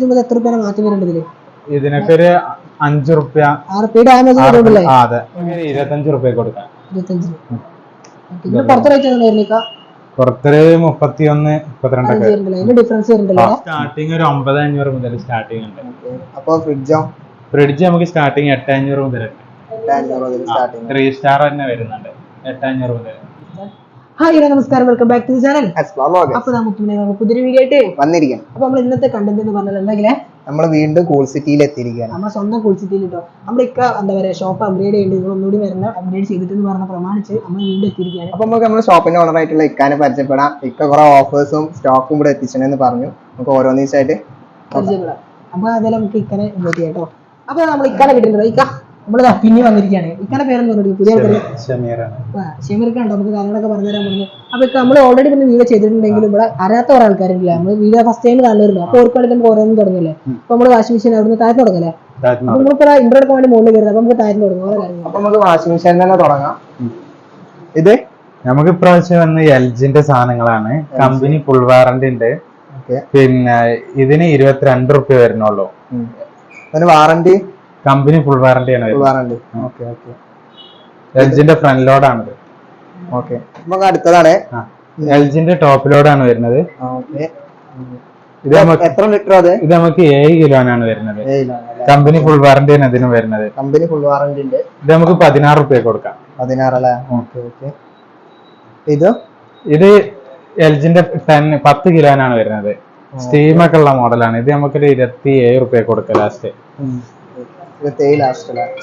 2023 എത്ര രൂപ മാറ്റം വരുന്നുണ്ട് ഇതില്? ഇതിനൊക്കെ ഒരു 5 റുപ്യ. 25 റുപ്യ കൊടുക്കാം. 25. പുറത്ത് റേറ്റ് വരുന്നേക്കാ? പുറത്തൊരു 31, 32 ഡിഫറൻസ് വരുന്നുണ്ടല്ലോ. സ്റ്റാർട്ടിങ് ഒരു 9,500 മുതൽ സ്റ്റാർട്ടിങ് ഉണ്ട്. അപ്പൊ ഫ്രിഡ്ജ് നമുക്ക് സ്റ്റാർട്ടിങ് 8,500 മുതൽ 3 സ്റ്റാർ തന്നെ വരുന്നുണ്ട്. 8,500 മുതൽ. ഹായ് നമസ്കാരം, welcome back to the channel. അപ്പൊ നമുക്ക് പുതിയൊരു വീഡിയോ ആയിട്ട് വന്നിരിക്കണം. അപ്പൊ നമ്മൾ ഇന്നത്തെ കണ്ടന്റ് എന്ന് പറഞ്ഞാൽ എന്തെങ്കിലും നമ്മൾ വീണ്ടും കൂൾ സിറ്റിയിൽ എത്തിയിരിക്കുകയാണ്. നമ്മുടെ സ്വന്തം കൂൾ സിറ്റിയിൽ കേട്ടോ. നമ്മളിക്ക എന്താ പറയാ ഷോപ്പ് അപ്ഗ്രേഡ് ചെയ്യേണ്ടി, നിങ്ങൾ ഒന്നുകൂടി വരുന്ന അപ്ഗ്രേഡ് ചെയ്തിട്ടെന്ന് പറഞ്ഞ പ്രമാണിച്ച് നമ്മൾ വീണ്ടും എത്തിയിരിക്കുകയാണ്. അപ്പൊ നമുക്ക് നമ്മുടെ ഷോപ്പിന്റെ ഓണർ ആയിട്ടുള്ള ഇക്കാനെ പരിചയപ്പെടാം. ഇക്ക കുറെ ഓഫേഴ്സും സ്റ്റോക്കും കൂടെ എത്തിച്ചെന്ന് പറഞ്ഞു. നമുക്ക് ഓരോ ദിവസമായിട്ട് പരിചയപ്പെടാം. അപ്പൊ അതെല്ലാം നമുക്ക് ഇക്കനെ ഇൻവൈറ്റ് ചെയ്യാം കേട്ടോ. അപ്പൊ നമ്മൾ ഇക്കാനെ കിട്ടുന്നത് ഇക്ക നമ്മള് പിന്നെ വന്നിരിക്കുകയാണ്. ഇക്കാന്റെ പേരെന്ന് പറഞ്ഞു പുതിയ ഷമീർക്ക് കണ്ടോ, നമുക്ക് കാര്യങ്ങളൊക്കെ പറഞ്ഞുതരാൻ പറഞ്ഞു. അപ്പൊ നമ്മൾ ഓൾറെഡി പിന്നെ വീഡിയോ ചെയ്തിട്ടുണ്ടെങ്കിലും ഇവിടെ അറിയാത്ത കുറെ ആൾക്കാരില്ല. നമ്മൾ വീഡിയോ ഫസ്റ്റ് ടൈം കാണുന്നില്ല. അപ്പൊ ഓർക്ക് വേണ്ടി നമുക്ക് ഓരോന്നും തുടങ്ങില്ലേ. അപ്പൊ നമ്മള് വാഷിംഗ് മെഷീൻ അവിടുന്ന് താഴെ തുടങ്ങല്ലേ. അപ്പൊ നമ്മളിപ്പോ ഇൻട്രോ എടുക്കാൻ വേണ്ടി മുകളിൽ കയറുന്നത്. അപ്പൊ നമുക്ക് താഴെ തുടങ്ങും ഓരോ കാര്യങ്ങൾ. അപ്പൊ നമുക്ക് വാഷിംഗ് മെഷീൻ തന്നെ തുടങ്ങാം. ഇത് നമുക്ക് ഇപ്രാവശ്യം വന്ന് എൽജിന്റെ സാധനങ്ങളാണ്. കമ്പനി ഫുൾ വാറന്റി ഉണ്ട്. പിന്നെ ഇതിന് 22 റുപ്യ വരുന്നുള്ളൂ. വാറന്റി കമ്പനി ഫുൾ വാറന്റി ആണ്. എൽജിന്റെ ഫ്രണ്ട് ലോഡ് ആണിത്. നമുക്ക് അടുത്തതാണ് എൽജിന്റെ ടോപ്പ് ലോഡ് ആണ് വരുന്നത്. ഇത് എത്ര ലിറ്റർ? ഇത് നമുക്ക് 7 കിലോനാണ് വരുന്നത്. കമ്പനി ഫുൾ വാറന്റി ആണ് ഇതിന് വരുന്നത്. കമ്പനി ഫുൾ വാറന്റി ഉണ്ട്. ഇത് നമുക്ക് 16 റുപ്യ കൊടുക്കാം. 16 അല്ലേ? ഇത് എൽജിന്റെ 10 കിലോനാണ് വരുന്നത്. സ്റ്റീമൊക്കെ ഉള്ള മോഡലാണ്. ഇത് നമുക്കൊരു 27 റുപ്യ കൊടുക്കാം ലാസ്റ്റ്.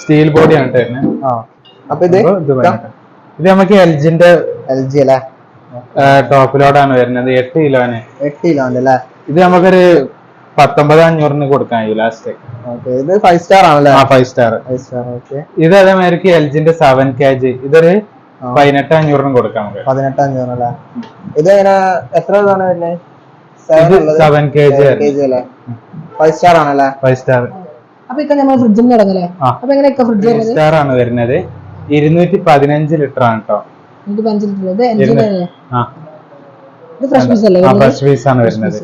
സ്റ്റീൽ ബോഡിയാണ് വരുന്നത്. അപ്പൊ ഇത് നമുക്ക് എൽജിന്റെ ടോപ്പ് ലോഡാണ് വരുന്നത്. 8 കിലോന്. 8 കിലോ അല്ലേ? ഇത് നമുക്കൊരു 19,500 കൊടുക്കാൻ ലാസ്റ്റ്. ഇത് 5 സ്റ്റാർ ആണല്ലേ? 5 സ്റ്റാർ. ഇത് അതേമാതിരി എൽജിന്റെ 7 kg. ഇതൊരു 18,500 കൊടുക്കാം നമുക്ക്. 18,500 അല്ലേ? ഇത് എത്ര ഇതാണ് വരുന്നത്? 7 kg അല്ലേ? 5 സ്റ്റാർ ആണല്ലേ? 5 സ്റ്റാർ. അപ്പൊ ഇക്ക നമ്മൾ ഫ്രിഡ്ജിൽ തുടങ്ങല്ലേ. അപ്പൊ എങ്ങനെ ഫ്രിഡ്ജ് സ്റ്റാർ ആണ് വരുന്നത്. 215 ലിറ്റർ ആണ് കേട്ടോ. 215 ലിറ്റർ. ഇത് ഫ്രഷ് പീസ് അല്ലേ? ഫ്രഷ് പീസ് ആണ് വരുന്നത്.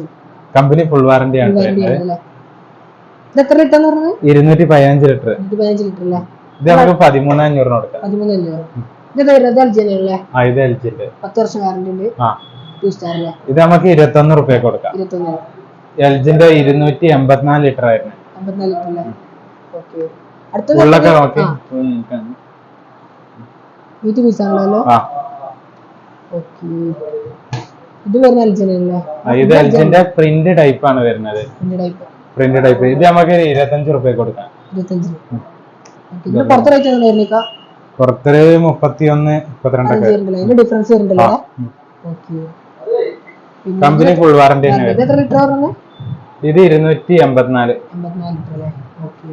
കമ്പനി ഫുൾ വാറന്റി ആണ് വരുന്നത്. ഇത് എത്ര ലിറ്റർ എന്ന് പറഞ്ഞത്? 215 ലിറ്റർ. 215 ലിറ്റർ അല്ലേ? ഇത് നമുക്ക് 13,500 കൊടുക്കാം. 13,500. ഇത് എൽജിന്റെ അല്ലേ? ഇത് എൽജിന്റെ 10 വർഷം വാറന്റി ഉണ്ട്. 2 സ്റ്റാർ അല്ലേ? ഇത് നമുക്ക് 21 റുപ്യ കൊടുക്കാം. 21. എൽജിന്റെ 284 ലിറ്റർ ആയിരുന്നു. 54 ലിറ്റർ അല്ലേ? ഓക്കേ. ഉള്ളൊക്കെ നോക്കി വീറ്റ് പീസ് ആണല്ലോ. ഓക്കേ. ഇത് വരുന്ന എൽജിന്റെ അല്ലേ? ഇത് എൽജിന്റെ പ്രിന്റ് ടൈപ്പ് ആണ് വരുന്നത്. Print type. ഇത് നമുക്ക് 25 റുപ്യ കൊടുക്കാം. 25. ഓക്കേ. ഇത് പുറത്ത് റേറ്റ് എങ്ങനെ വരുന്നേക്കാ? പുറത്തൊരു 31, 32 ഒക്കെ. ഡിഫറൻസ് വരുന്നുണ്ടല്ലോ. ഓക്കേ. കമ്പനി ഫുൾ വാറന്റി ആണ്. ഇത് എത്ര ലിറ്റർ ആണ്? ഇത് 284 ലിറ്റർ അല്ലേ? ഓക്കേ.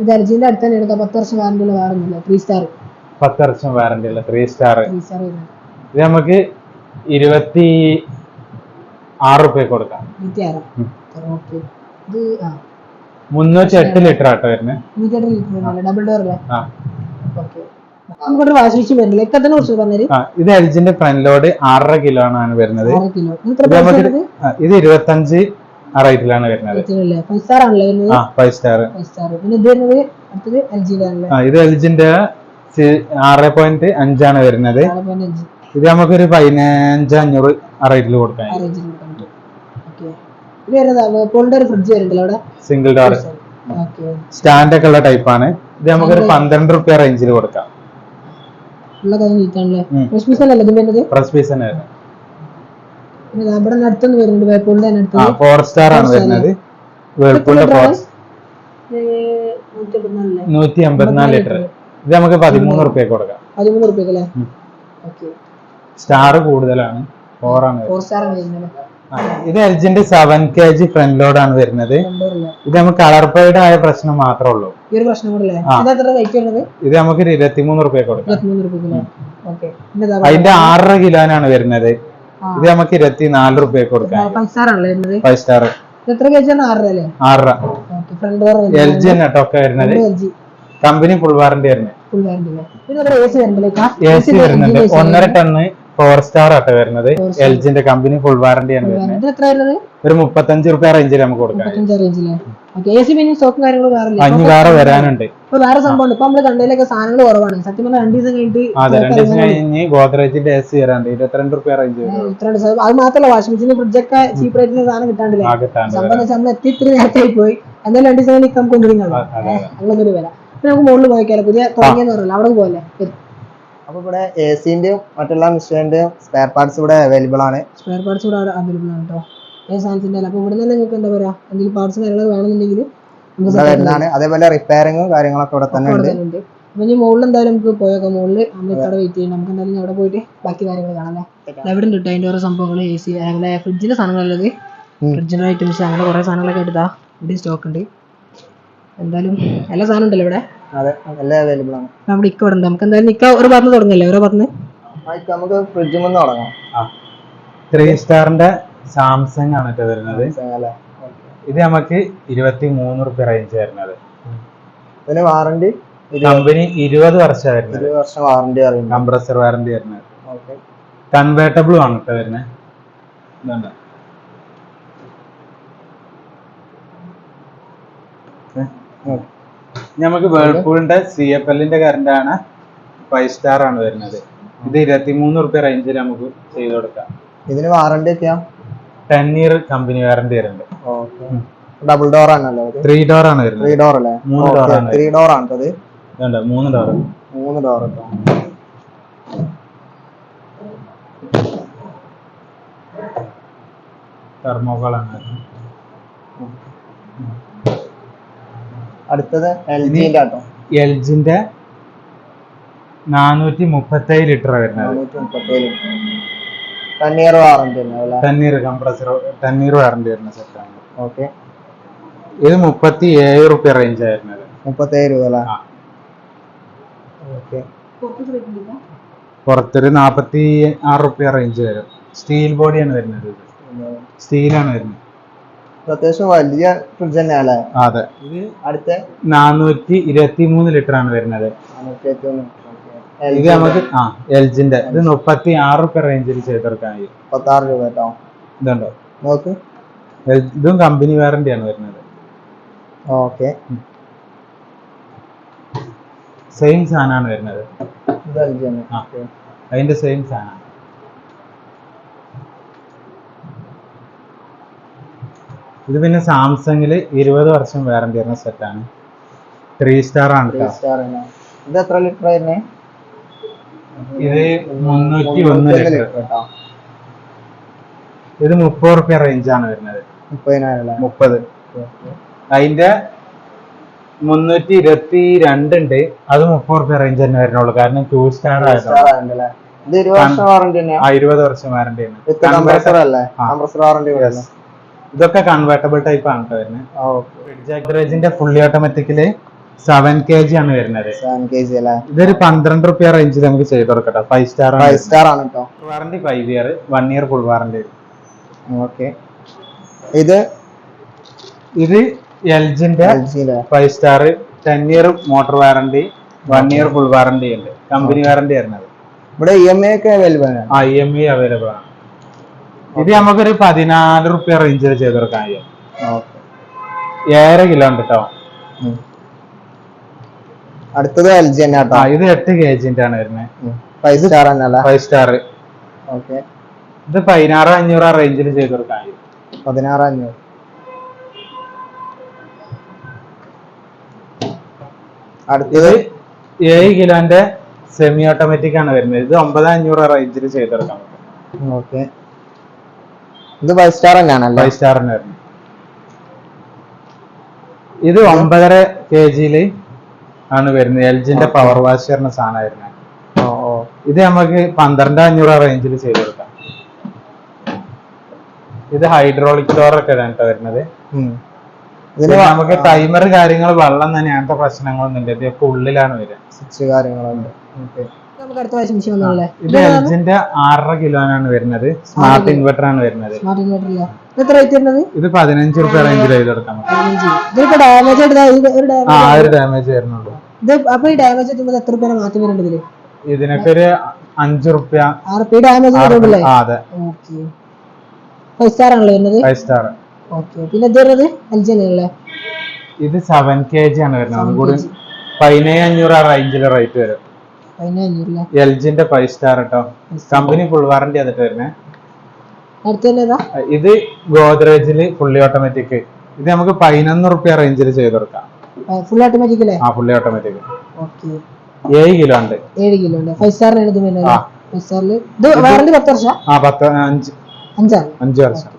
ഇത് എൽജിന്റെ അടുത്ത് തന്നെ എടുത്ത 10 വർഷം വാറന്റി ഉള്ള വാറന്റി 3 സ്റ്റാർ. 10 വർഷം വാറന്റി ഉള്ള 3 സ്റ്റാർ. 3 സ്റ്റാർ വരുന്നത്. ഇത് നമുക്ക് 26 റുപ്യ കൊടുക്കാം. 26. ഓക്കേ. ഇത് 308 ലിറ്റർ ആട്ടോ വരുന്നത്. 308 ലിറ്റർ അല്ലേ? ഡബിൾ ഡോർ അല്ലേ? ഓക്കേ. നമുക്ക് വാഷിംഗ് മെഷീൻ വരുന്നില്ല. എക്കത്തിനെ കുറിച്ച് പറഞ്ഞേര്. ഇത് എൽജിന്റെ ഫ്രണ്ട് ലോഡ് 6.5 കിലോ ആണ് വരുന്നത്. 6 കിലോ. ഇത് 25 ആ റേറ്റിലാണ് വരുന്നത്. 5 സ്റ്റാർ ആണല്ലേ വരുന്നത്? 5 സ്റ്റാർ. പിന്നെ ഇത് വരുന്നത് അടുത്തത് എൽജിന്റെ ആണല്ലേ? ഇത് എൽജിന്റെ 6.5 ആണ് വരുന്നത്. 6.5. ഇത് നമുക്കൊരു 15,500 ആ റേറ്റിൽ കൊടുക്കാം. ഇത് വരുന്നത് പോളിന്റെ ഫ്രിഡ്ജ് വരുന്നുണ്ടല്ലോ അവിടെ. സിംഗിൾ ഡോർ സ്റ്റാൻഡ് ഒക്കെ ഉള്ള ടൈപ്പ് ആണ്. ഇത് നമുക്കൊരു 12 റുപ്യ റേഞ്ചിൽ കൊടുക്കാം. ഫ്രഷ് പീസ് അല്ലേ ഇത് വരുന്നത്? ഫ്രഷ് പീസ് തന്നെ. ഇവിടെ അടുത്തൊന്നും വരുന്നുണ്ട് വേൾപൂളിന്റെ അടുത്ത്. 4 സ്റ്റാർ ആണ് വരുന്നത്. വേൾപൂളിന്റെ 184 ലിറ്റർ. ഇത് നമുക്ക് 13 റുപ്യ കൊടുക്കാം. 13 റുപ്യ അല്ലേ? ഓക്കേ. സ്റ്റാർ കൂടുതലാണ്. 4 ആണ്. 4 സ്റ്റാർ ആണ് വരുന്നത്. ഇത് എൽജിന്റെ 7 kg ഫ്രണ്ട് ലോഡ് ആണ് വരുന്നത്. ഇത് നമുക്ക് കളർ ഫെയ്ഡ് ആയ പ്രശ്നം മാത്രമേ ഉള്ളൂ. ഈ ഒരു പ്രശ്നം കൂടെ അല്ലേ? ഇത് എത്ര റേറ്റ് വരുന്നത്? ഇത് നമുക്ക് 23 റുപ്യ കൊടുക്കാം. 23 റുപ്യ. ഓക്കേ. അതിന്റെ 6 കിലോനാണ് വരുന്നത്. ഇത് നമുക്ക് 24 റുപ്യ കൊടുക്കാം. 5 സ്റ്റാർ ആണല്ലേ വരുന്നത്? 5 സ്റ്റാർ. എത്ര കേജി ആണ്? 6 അല്ലേ? 6. ഓക്കേ. ഫ്രണ്ട് ഡോർ എൽജി ആണ് ടോക്ക് വരുന്നത്. കമ്പനി ഫുൾ വാറന്റി വരുന്നത്. Full warranty. പിന്നെ എത്ര എസി വരുന്നുണ്ട്? എസി വരുന്നുണ്ട്. 1.5 ടൺ 4 സ്റ്റാർ ആട്ടോ വരുന്നത്. എൽജിന്റെ കമ്പനി ഫുൾ വാറണ്ടി ആണ് വരുന്നത്. ഇത് എത്ര വരുന്നത്? ഒരു 35 റുപ്യ റേഞ്ചിൽ നമുക്ക് കൊടുക്കാം. 35 റേഞ്ചില്. ഓക്കെ, AC പിന്നെ സ്റ്റോക്കും കാര്യങ്ങളും വേറെ ഇനി വേറെ വരാനുണ്ട്. ഇപ്പൊ വേറെ സംഭവം ഇപ്പൊ നമ്മള് കണ്ടതിലൊക്കെ സാധനങ്ങൾ കുറവാണ്. സത്യം പറഞ്ഞാൽ 2 ദിവസം കഴിഞ്ഞിട്ട് അതെ, 2 ദിവസം കഴിഞ്ഞ് ഗോദ്രേജിന്റെ AC വരാണ്ട് 22 റുപ്യ റേഞ്ച് വരും. അത് മാത്രമല്ല വാഷിംഗ് മെഷീൻ ഫ്രിഡ്ജൊക്കെ ചീപ്പ് റേറ്റിന് സാധനം കിട്ടാണ്ടില്ലേ. സംഭവം നമ്മൾ ഇത്തിരി നേരത്തെ പോയി എന്തായാലും 2 ദിവസം കഴിഞ്ഞ് നമുക്ക് കൊണ്ടുവരികയാണ്. അങ്ങനൊരു വില. പിന്നെ നമുക്ക് മുകളിൽ പോയിക്കാലോ, പുതിയ തുടങ്ങിയെന്ന് പറഞ്ഞല്ലോ, അവിടെ പോലെ. അപ്പൊ ഇവിടെ AC-ന്റെയും മറ്റുള്ള മെഷീന്റെയും സ്പെയർ പാർട്സ് ഇവിടെ അവൈലബിൾ ആണ്. സ്പെയർ പാർട്സ് ഇവിടെ അവൈലബിൾ ആണ് കേട്ടോ, ഏത് സാധനത്തിന്റെ. അപ്പൊ ഇവിടെ തന്നെ നിങ്ങൾക്ക് എന്താ പറയാ, എന്തെങ്കിലും പാർട്സ് കാര്യങ്ങളൊക്കെ വേണമെന്നുണ്ടെങ്കിൽ അതേപോലെ റിപ്പയറിങ്ങും കാര്യങ്ങളൊക്കെ ഇവിടെ തന്നെ ഉണ്ട്. അപ്പൊ ഇനി മുകളിൽ എന്തായാലും നമുക്ക് പോയേക്കാം. മുകളിൽ നമ്മൾ ഇവിടെ വെയിറ്റ് ചെയ്യണം. നമുക്ക് എന്തായാലും അവിടെ പോയിട്ട് ബാക്കി കാര്യങ്ങൾ കാണാം. എവിടെ ഉണ്ട് അതിന്റെ ഓരോ സംഭവങ്ങൾ, AC അങ്ങനെ ഫ്രിഡ്ജിന്റെ സാധനങ്ങളുള്ളത്, ഫ്രിഡ്ജിന്റെ ഐറ്റംസ് അങ്ങനെ കുറെ സാധനങ്ങളൊക്കെ എടുത്താ ഇവിടെ സ്റ്റോക്ക് ഉണ്ട്. എന്തായാലും എല്ലാ സാധനം ഉണ്ടല്ലോ ഇവിടെ. അതെ, എല്ലാം അവൈലബിൾ ആണ്. നമ്മുടെ ഇക്ക ഇവിടെ ഉണ്ട്. നമുക്ക് എന്തായാലും ഇക്ക ഒരു പറഞ്ഞ് തുടങ്ങല്ലേ, ഓരോ പറഞ്ഞ് നമുക്ക് ഫ്രിഡ്ജിൽ നിന്ന് തുടങ്ങാം. 3 സ്റ്റാറിന്റെ സാംസങ് ആണ് കേട്ടോ വരുന്നത്. ഇത് നമുക്ക് 23 റുപ്യ റേഞ്ച് വരുന്നത്. ഇതിന് വാറണ്ടി കമ്പനി 20 വർഷം വരുന്നത്. 20 വർഷം വാറണ്ടി അറിയുന്നത്, കംപ്രസർ വാറണ്ടി വരുന്നത്. കൺവേർട്ടബിൾ ആണ് കേട്ടോ വരുന്നത്. നമുക്ക് വേൾപൂളിന്റെ CFL-ന്റെ കറണ്ട് ആണ്. 5 സ്റ്റാർ ആണ് വരുന്നത്. ഇത് 23 റുപ്യ റേഞ്ചിൽ നമുക്ക് ചെയ്ത് കൊടുക്കാം. ഇതിന് വാറണ്ടി ഒക്കെയാ 10 ഇയർ കമ്പനി വാറണ്ടി വരുന്നുണ്ട്. ഡബിൾ ഡോർ ആണല്ലോ, 3 ഡോർ ആണ് വരുന്നത്. 3 ഡോർ അല്ലേ? 3 ഡോർ ആണ്. 3 ഡോർ ആണ് ഇത്. 3 ഡോർ. 3 ഡോർ കേട്ടോ. തെർമോകോൾ ആണ്. അടുത്തത് LG-ന്റെ ആട്ടോ. LG-ന്റെ 437 ലിറ്റർ വരുന്നത്. 437 10 ഇയർ വാറണ്ടി ആണ്. 10 ഇയർ കംപ്രസർ 10 ഇയർ വാറണ്ടി വരുന്ന സെറ്റാണ്. ഓക്കെ, ഇത് 37 റുപ്യ റേഞ്ച് ആയിരുന്നത്. 37 രൂപ അല്ലേ? ഓക്കെ, പുറത്തൊരു 46 റുപ്യ റേഞ്ച് വരും. സ്റ്റീൽ ബോഡിയാണ് വരുന്നത്. സ്റ്റീലാണ് വരുന്നത്. അത്യാവശ്യം വലിയ ഫ്രിഡ്ജ് തന്നെയല്ലേ? അതെ. ഇത് അടുത്ത 423 ലിറ്റർ ആണ് വരുന്നത്. ഇത് നമുക്ക് LG-ന്റെ ഇത് 36 റുപ്യ റേഞ്ചിൽ ചെയ്തെടുക്കാൻ കഴിയും. 36 രൂപ കേട്ടോ. ഇതുണ്ടോ നോക്ക്, ഇതും കമ്പനി വാറണ്ടി ആണ് വരുന്നത്. ഓക്കെ, സെയിം സാധനമാണ് വരുന്നത്. ഇത് LG ആണ്. അതിന്റെ സെയിം സാധനം. ഇത് പിന്നെ സാംസങ്ങില് 20 വർഷം വാറണ്ടി വരുന്ന സെറ്റാണ്. 3 സ്റ്റാർ ആണ്. ഇത് എത്ര ലിറ്റർ ആയിരുന്നേ? ഇത് 301 ലിറ്റർ. ഇത് 30 റുപ്യ റേഞ്ച് ആണ് വരുന്നത്. 30. അതിന്റെ 322 ഉണ്ട്. അത് 30 റുപ്യ റേഞ്ച് തന്നെ വരുന്നുള്ളൂ. കാരണം 2 സ്റ്റാർ ആയതുകൊണ്ട്. 20 വർഷം വാറണ്ടി ആണ്. ഇതൊക്കെ കൺവേർട്ടബിൾ ടൈപ്പ് ആണ് വരുന്നത്. ഗോദ്രേജിന്റെ ഫുള്ളി ഓട്ടോമാറ്റിക്കല് 7 kg ആണ് വരുന്നത്. ഇതൊരു 12 റുപ്യ റേഞ്ചിൽ നമുക്ക് ചെയ്ത് കൊടുക്കട്ടെ. 5 സ്റ്റാർ ആണ് കേട്ടോ. Warranty 5 year, 1 year full warranty. Okay, ഇത് LG-ന്റെ 5 star 10 year motor warranty, 1 year full warranty ഉണ്ട്. കമ്പനി വാറണ്ടി വരുന്നത്. ഇവിടെ EMI ഒക്കെ അവൈലബിൾ ആണ്. EMI അവൈലബിൾ ആണ്. ഇത് നമുക്കൊരു 14 റുപ്യ റേഞ്ചിൽ ചെയ്ത് കൊടുക്കാൻ കഴിയും. 7 കിലോ ഉണ്ട് കേട്ടോ. അടുത്തത് LG തന്നെ കേട്ടോ. ഇത് 8 kg ആണ് വരുന്നത്. 5 സ്റ്റാർ ആണല്ലേ? 5 സ്റ്റാർ. ഓക്കെ, ഇത് 16,500 റേഞ്ചിൽ ചെയ്ത് കൊടുക്കാൻ കഴിയും. 16,500. അടുത്തത് 7 കിലോന്റെ സെമി ഓട്ടോമാറ്റിക് ആണ് വരുന്നത്. ഇത് 9,500 റേഞ്ചിൽ ചെയ്ത് കൊടുക്കാൻ പറ്റും. ഓക്കെ, ഇത് 5 സ്റ്റാർ തന്നെയാണല്ലോ? 5 സ്റ്റാർ തന്നെ വരുന്നത്. ഇത് 9.5 kg ആണ് വരുന്നത്. LG-ന്റെ പവർ വാഷ് വരുന്ന സാധനം വരുന്നത്. ഇത് നമുക്ക് 12,500 റേഞ്ചിൽ ചെയ്ത് കൊടുക്കാം. ഇത് ഹൈഡ്രോളിക് ഡോർ ഒക്കെ വരുന്നത്. ഇതിന് നമുക്ക് ടൈമർ കാര്യങ്ങൾ വെള്ളം തന്നെ അങ്ങനത്തെ പ്രശ്നങ്ങളൊന്നും ഇല്ല. ഇതൊക്കെ ഉള്ളിലാണ് വരിക. സ്വിച്ച് കാര്യങ്ങളുണ്ട്. ഇത് LG-ന്റെ 6.5 കിലോനാണ് വരുന്നത്. സ്മാർട്ട് ഇൻവെർട്ടർ ആണ് വരുന്നത്. ഇത് 15 റുപ്യ റേഞ്ചിൽ ചെയ്ത് കൊടുക്കാൻ ഒരു ഡാമേജ് വരുന്നുള്ളൂ. എത്ര രൂപ മാറ്റം വരുന്നുണ്ട്? ഇതിനൊക്കെ ഒരു 5 റുപ്യ. 6 റുപ്യ ഡാമേജ് വരുന്നുണ്ടല്ലേ? അതെ. ഓക്കെ 5 സ്റ്റാർ ആണല്ലോ വരുന്നത്. 5 സ്റ്റാർ. ഓക്കെ പിന്നെ ഇത് വരുന്നത് LG അല്ലേ? ഇത് 7 kg ആണ് വരുന്നത്. അതുകൂടി 15500 ആ റേഞ്ചിലെ റേറ്റ് വരും. 15500 എൽജിന്റെ 5 സ്റ്റാർ കേട്ടോ. കമ്പനി ഫുൾ വാറന്റി അതിട്ട് വരുന്നത്. ഇത് ഗോദ്രേജില് ഫുള്ളി ഓട്ടോമാറ്റിക്. ഇത് നമുക്ക് 11 റുപ്യ റേഞ്ചിൽ ചെയ്ത് കൊടുക്കാം. ഫുൾ ഓട്ടോമാറ്റിക് അല്ലേ? Fully automatic. ഓക്കെ 7 കിലോ ഉണ്ട്. 7 കിലോ ഉണ്ട്. 5 സ്റ്റാറിനാണ് ഇത് വരുന്നത്. 5 സ്റ്റാറിൽ ഇത് വാറന്റി 10 വർഷം. 5 വർഷം.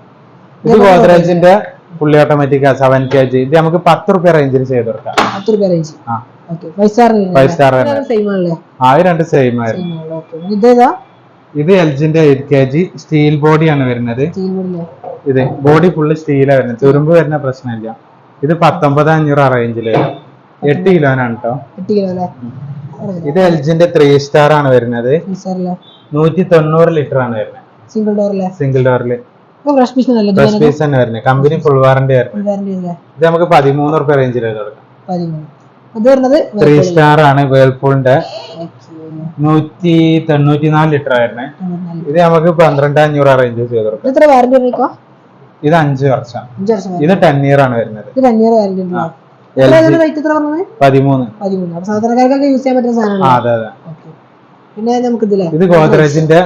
ഇത് ഗോദ്രേജിന്റെ ഫുള്ളി ഓട്ടോമാറ്റിക് 7 kg. ഇത് നമുക്ക് 10 റുപ്യ റേഞ്ചിൽ ചെയ്ത് കൊടുക്കാം. 10 റുപ്യ റേഞ്ച്. ഓക്കെ 5 സ്റ്റാറിന് 5 സ്റ്റാർ സെയിം ആണല്ലേ? രണ്ട് സെയിം ആയിരുന്നു. ഓക്കെ ഇതേതാ? ഇത് എൽജിന്റെ 8 kg സ്റ്റീൽ ബോഡിയാണ് വരുന്നത്. സ്റ്റീൽ ബോഡിയാ? ഇത് ബോഡി ഫുള്ള് സ്റ്റീലാണ് വരുന്നത്. തുരുമ്പ് വരുന്ന പ്രശ്നമില്ല. ഇത് 19500 ആ റേഞ്ചിൽ വരും. 8 കിലോനാണ് കേട്ടോ. 8 കിലോ അല്ലേ? ഇത് എൽജിന്റെ 3 സ്റ്റാർ ആണ് വരുന്നത്. 190 ലിറ്റർ ആണ് വരുന്നത്. സിംഗിൾ ഡോറിലെ? സിംഗിൾ ഡോറില് ഫ്രഷ് പീസ് അല്ലേ? ഫ്രഷ് പീസ് തന്നെ വരുന്നത്. കമ്പനി ഫുൾ വാറന്റി വരുന്നത്. ഇത് നമുക്ക് 13 റുപ്യ റേഞ്ചിൽ കൊടുക്കാം. 13. ഇത് വരുന്നത് 3 സ്റ്റാർ ആണ് വേൾപൂളിന്റെ. 194 ലിറ്റർ ആയിരുന്നേ. ഇത് നമുക്ക് 12500 ആ റേഞ്ചിൽ ചെയ്ത് കൊടുക്കാം. എത്ര വാറന്റി ഉണ്ട്? ഇത് 5 വർഷം. ഇത് 10 ഇയർ ആണ് വരുന്നത്. ഇത് 10 ഇയർ വാറന്റി ഉണ്ട്. 13. അപ്പൊ സാധാരണക്കാർക്കൊക്കെ യൂസ് ചെയ്യാൻ പറ്റുന്ന സാധനമാണ്. അതെ അതെ. പിന്നെ നമുക്ക് ഇതിലെ ഇത് ഗോദ്രേജിന്റെ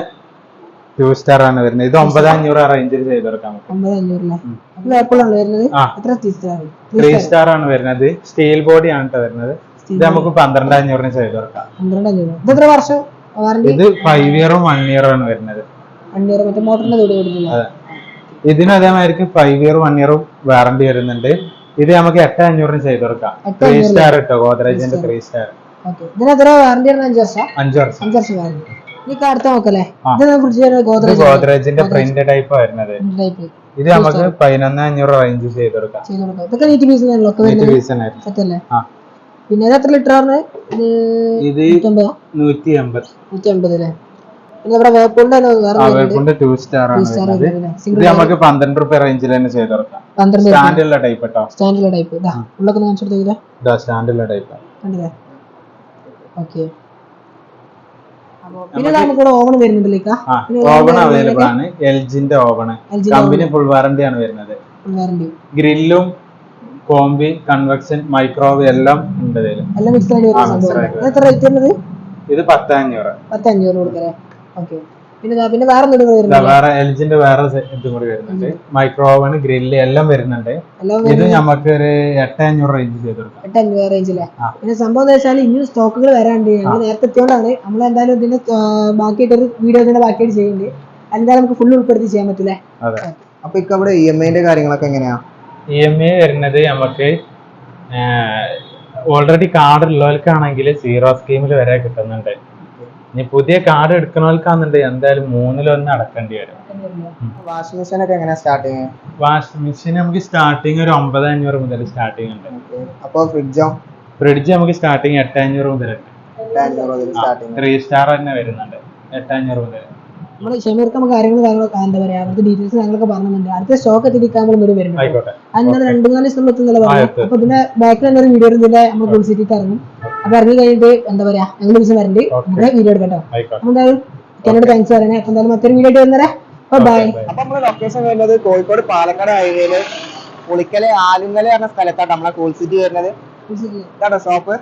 2 സ്റ്റാർ ആണ് വരുന്നത്. ഇത് 9500 ആ റേഞ്ചിൽ ചെയ്ത് കൊടുക്കാം. 9500 വേൾപൂളാണ് വരുന്നത്. എത്ര 3 സ്റ്റാർ ആണ് വരുന്നത്. സ്റ്റീൽ ബോഡി ആണ് കേട്ടോ വരുന്നത്. ഇത് നമുക്ക് 12500 ചെയ്ത് കൊടുക്കാം. 12500. ഇത് എത്ര വർഷം വാറന്റി? ഇത് 5 ഇയറും 1 ഇയറും ആണ് വരുന്നത്. 1 ഇയർ മറ്റേ മോട്ടറിന്റെ കൂടെ കൊടുക്കില്ല. അതെ. ഇതിന് അതേമാതിരി 5 ഇയർ 1 ഇയറും വാറന്റി വരുന്നുണ്ട്. ഇത് നമുക്ക് 8500 ചെയ്ത് കൊടുക്കാം. 3 സ്റ്റാർ കേട്ടോ ഗോദ്രേജിന്റെ 3 സ്റ്റാർ. ഓക്കേ ഇതിന് എത്ര വാറന്റി ആണ്? 5 വർഷം. 5 വർഷം. 5 വർഷം വാറന്റി. ഈ അടുത്ത നോക്കല്ലേ? ഇത് ഗോദ്രേജിന്റെ പ്രിന്റ് ടൈപ്പ് വരുന്നത്. ഇത് നമുക്ക് 11500 റേഞ്ച് ചെയ്ത് കൊടുക്കാം. ഇതൊക്കെ നീറ്റ് പീസ് ആണല്ലോ ഒക്കെ വരുന്നത്. സെറ്റല്ലേ? പിന്നെ ഇത് എത്ര ലിറ്റർ ആണ്? ഇത് 180. 180 അല്ലേ? പിന്നെ ഇവിടെ വേൾപൂളിന്റെ വേൾപൂളിന്റെ 2 സ്റ്റാർ ആണ് വരുന്നത്. ഇത് നമുക്ക് 12 റുപ്യ റേഞ്ചിൽ തന്നെ ചെയ്ത് കൊടുക്കാം. സ്റ്റാൻഡുള്ള ടൈപ്പ് കേട്ടോ. സ്റ്റാൻഡുള്ള ടൈപ്പ്. ഇതാ ഉള്ളൊക്കെ കാണിച്ചു കൊടുത്തില്ല. ഇതാ സ്റ്റാൻഡുള്ള ടൈപ്പ്. കണ്ടില്ലേ? ഓക്കേ. പിന്നെ നമുക്ക് ഓവൺ വരുന്നുണ്ടല്ലേ? ഓവൺ അവൈലബിൾ ആണ്. എൽജിന്റെ ഓവൺ. കമ്പനി ഫുൾ വാറന്റി ആണ് വരുന്നത്. ഗ്രില്ലും കോംബി കൺവെക്ഷൻ മൈക്രോവേവ് എല്ലാം ഉണ്ട്. എല്ലാം മിക്സ് ആയിട്ട് വരുന്ന സംഭവം. എത്ര റേറ്റ് വരുന്നത്? ഇത് 10500. 10500 കൊടുക്കല്ലേ? ഓക്കേ. പിന്നെ വേറെ എന്തെങ്കിലും വരുന്നുണ്ട്? വേറെ എൽജിന്റെ വേറെ ഇതും കൂടി വരുന്നുണ്ട്. മൈക്രോവേവ് ഗ്രില്ല് എല്ലാം വരുന്നുണ്ട്. ഇത് നമുക്ക് ഒരു 8500 റേഞ്ച് ചെയ്ത് കൊടുക്കാം. 8500 റേഞ്ചിലെ. പിന്നെ സംഭവം എന്താ വെച്ചാൽ ഇനി സ്റ്റോക്കുകൾ വരാണ്ട്. ഞങ്ങൾ നേരത്തെ എത്തിയോണ്ടാണ് നമ്മൾ എന്തായാലും ഇതിന്റെ ബാക്കിയായിട്ടൊരു വീഡിയോ ഇതിന്റെ ബാക്കിയായിട്ട് ചെയ്യുന്നുണ്ട്. എന്തായാലും നമുക്ക് ഫുൾ ഉൾപ്പെടുത്തി ചെയ്യാൻ പറ്റില്ലേ? അതെ. അപ്പൊ ഇപ്പൊ ഇവിടെ EMI ന്റെ കാര്യങ്ങളൊക്കെ എങ്ങനെയാ? EMI വരുന്നത് നമുക്ക് ഓൾറെഡി കാർഡ് ഉള്ളവർക്കാണെങ്കിൽ 0 സ്കീമിൽ വരെ കിട്ടുന്നുണ്ട്. ഇനി പുതിയ കാർഡ് എടുക്കണവർക്കാന്നുണ്ട് എന്തായാലും 3-1 അടക്കേണ്ടി വരും. വാഷിംഗ് മെഷീൻ ഒക്കെ എങ്ങനെയാ സ്റ്റാർട്ടിങ്? വാഷിംഗ് മെഷീൻ നമുക്ക് സ്റ്റാർട്ടിങ് ഒരു 9500 മുതൽ സ്റ്റാർട്ടിങ് ഉണ്ട്. അപ്പൊ ഫ്രിഡ്ജ് നമുക്ക് സ്റ്റാർട്ടിങ് 8500 മുതൽ 3 സ്റ്റാർ തന്നെ വരുന്നുണ്ട്. 8500 മുതൽ. നമ്മുടെ ഷമീർക്ക് നമുക്ക് കാര്യങ്ങളൊക്കെ എന്താ പറയാ അവർക്ക് ഡീറ്റെയിൽസ് ഞങ്ങളൊക്കെ പറഞ്ഞിട്ടുണ്ട്. അടുത്ത സ്റ്റോക്ക് എത്തിക്കാൻ നമ്മൾ വരുന്നുണ്ട്. അതിന് 2-4 ദിവസം എത്തുന്നല്ല പറഞ്ഞു. അപ്പൊ ഇതിന്റെ ബാക്കിൽ തന്നെ ഒരു വീഡിയോ ഇതിന്റെ നമ്മൾ ഫുൾ സിറ്റിക്ക് ഇറങ്ങും. അപ്പൊ ഇറങ്ങി കഴിഞ്ഞിട്ട് എന്താ പറയാ ഞങ്ങൾ ദിവസം വരണ്ട് നമ്മുടെ വീഡിയോ എടുക്കട്ടോ. അപ്പൊ എന്തായാലും എന്നോട് താങ്ക്സ് പറയണേ. അപ്പൊ എന്തായാലും മറ്റൊരു വീഡിയോ വന്നേരെ. ബൈ. അപ്പൊ നമ്മള് ലൊക്കേഷൻ വരുന്നത് കോഴിക്കോട് പാലക്കാട് ഹൈവേയില് പുളിക്കല് ആലുങ്ങല് പറഞ്ഞ സ്ഥലത്താണ് നമ്മളെ കൂൾ സിറ്റി വരുന്നത്. ഇതാണ് ഷോപ്പ്.